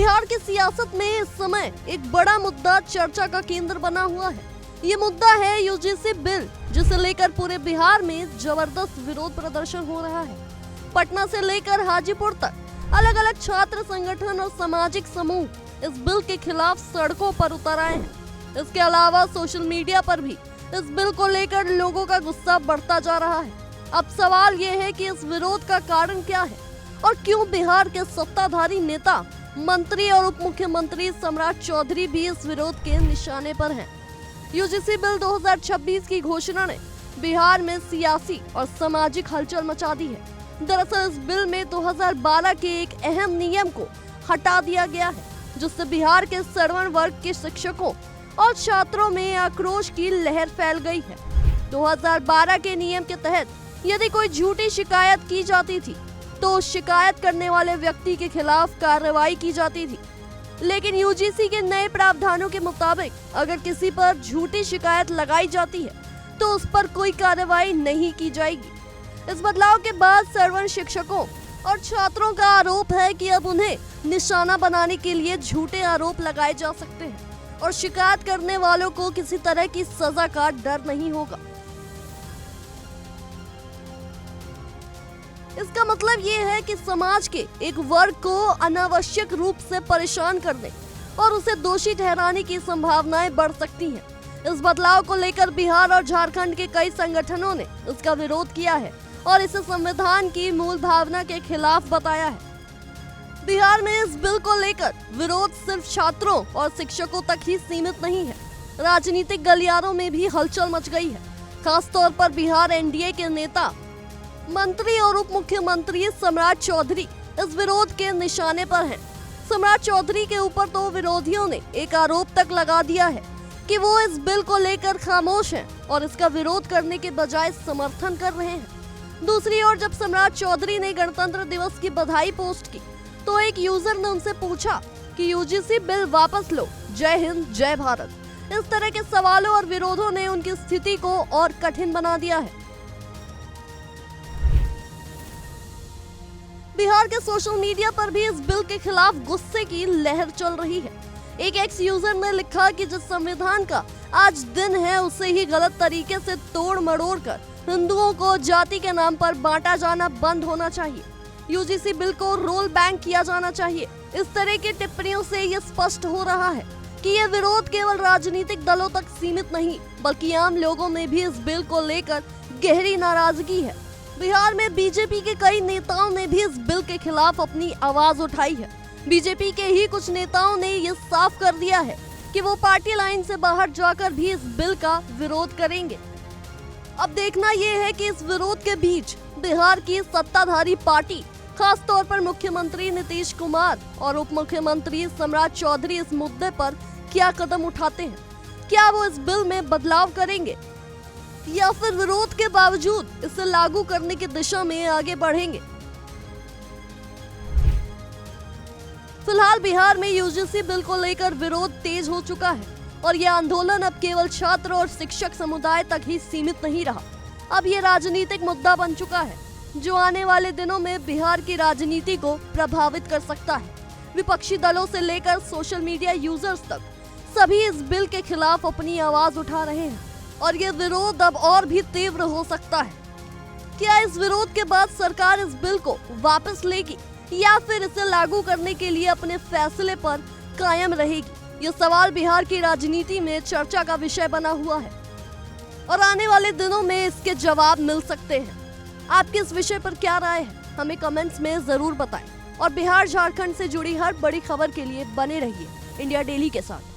बिहार की सियासत में इस समय एक बड़ा मुद्दा चर्चा का केंद्र बना हुआ है। ये मुद्दा है यूजीसी बिल, जिसे लेकर पूरे बिहार में जबरदस्त विरोध प्रदर्शन हो रहा है। पटना से लेकर हाजीपुर तक अलग अलग छात्र संगठन और सामाजिक समूह इस बिल के खिलाफ सड़कों पर उतर आए हैं। इसके अलावा सोशल मीडिया पर भी इस बिल को लेकर लोगों का गुस्सा बढ़ता जा रहा है। अब सवाल ये है कि इस विरोध का कारण क्या है और क्यों बिहार के सत्ताधारी नेता, मंत्री और उप मुख्यमंत्री सम्राट चौधरी भी इस विरोध के निशाने पर हैं। यूजीसी बिल 2026 की घोषणा ने बिहार में सियासी और सामाजिक हलचल मचा दी है। दरअसल इस बिल में 2012 के एक अहम नियम को हटा दिया गया है, जिससे बिहार के सवर्ण वर्ग के शिक्षकों और छात्रों में आक्रोश की लहर फैल गई है। 2012 के नियम के तहत यदि कोई झूठी शिकायत की जाती थी तो शिकायत करने वाले व्यक्ति के खिलाफ कार्रवाई की जाती थी, लेकिन यूजीसी के नए प्रावधानों के मुताबिक अगर किसी पर झूठी शिकायत लगाई जाती है तो उस पर कोई कार्रवाई नहीं की जाएगी। इस बदलाव के बाद सवर्ण शिक्षकों और छात्रों का आरोप है कि अब उन्हें निशाना बनाने के लिए झूठे आरोप लगाए जा सकते हैं और शिकायत करने वालों को किसी तरह की सजा का डर नहीं होगा। इसका मतलब ये है कि समाज के एक वर्ग को अनावश्यक रूप से परेशान करने और उसे दोषी ठहराने की संभावनाएं बढ़ सकती हैं। इस बदलाव को लेकर बिहार और झारखंड के कई संगठनों ने इसका विरोध किया है और इसे संविधान की मूल भावना के खिलाफ बताया है। बिहार में इस बिल को लेकर विरोध सिर्फ छात्रों और शिक्षकों तक ही सीमित नहीं है, राजनीतिक गलियारों में भी हलचल मच गई है। खासतौर पर बिहार एनडीए के नेता, मंत्री और उप मुख्यमंत्री सम्राट चौधरी इस विरोध के निशाने पर हैं। सम्राट चौधरी के ऊपर तो विरोधियों ने एक आरोप तक लगा दिया है कि वो इस बिल को लेकर खामोश हैं और इसका विरोध करने के बजाय समर्थन कर रहे हैं। दूसरी ओर जब सम्राट चौधरी ने गणतंत्र दिवस की बधाई पोस्ट की तो एक यूजर ने उनसे पूछा कि यूजीसी बिल वापस लो, जय हिंद जय भारत। इस तरह के सवालों और विरोधों ने उनकी स्थिति को और कठिन बना दिया है। बिहार के सोशल मीडिया पर भी इस बिल के खिलाफ गुस्से की लहर चल रही है। एक एक्स यूजर ने लिखा कि जिस संविधान का आज दिन है उसे ही गलत तरीके से तोड़ मरोड़ कर हिंदुओं को जाति के नाम पर बांटा जाना बंद होना चाहिए। यूजीसी बिल को रोल बैक किया जाना चाहिए। इस तरह की टिप्पणियों से ये स्पष्ट हो रहा है कि ये विरोध केवल राजनीतिक दलों तक सीमित नहीं, बल्कि आम लोगों में भी इस बिल को लेकर गहरी नाराजगी है। बिहार में बीजेपी के कई नेताओं ने भी इस बिल के खिलाफ अपनी आवाज उठाई है। बीजेपी के ही कुछ नेताओं ने ये साफ कर दिया है कि वो पार्टी लाइन से बाहर जाकर भी इस बिल का विरोध करेंगे। अब देखना ये है कि इस विरोध के बीच बिहार की सत्ताधारी पार्टी, खास तौर पर मुख्यमंत्री नीतीश कुमार और उप मुख्यमंत्री सम्राट चौधरी इस मुद्दे पर क्या कदम उठाते हैं। क्या वो इस बिल में बदलाव करेंगे या फिर विरोध के बावजूद इसे लागू करने की दिशा में आगे बढ़ेंगे। फिलहाल बिहार में यूजीसी बिल को लेकर विरोध तेज हो चुका है और यह आंदोलन अब केवल छात्र और शिक्षक समुदाय तक ही सीमित नहीं रहा। अब ये राजनीतिक मुद्दा बन चुका है जो आने वाले दिनों में बिहार की राजनीति को प्रभावित कर सकता है। विपक्षी दलों से लेकर सोशल मीडिया यूजर्स तक सभी इस बिल के खिलाफ अपनी आवाज उठा रहे हैं और ये विरोध अब और भी तीव्र हो सकता है। क्या इस विरोध के बाद सरकार इस बिल को वापस लेगी या फिर इसे लागू करने के लिए अपने फैसले पर कायम रहेगी? ये सवाल बिहार की राजनीति में चर्चा का विषय बना हुआ है और आने वाले दिनों में इसके जवाब मिल सकते हैं। आपकी इस विषय पर क्या राय है, हमें कमेंट्स में जरूर बताएं और बिहार झारखंड से जुड़ी हर बड़ी खबर के लिए बने रहिए इंडिया डेली के साथ।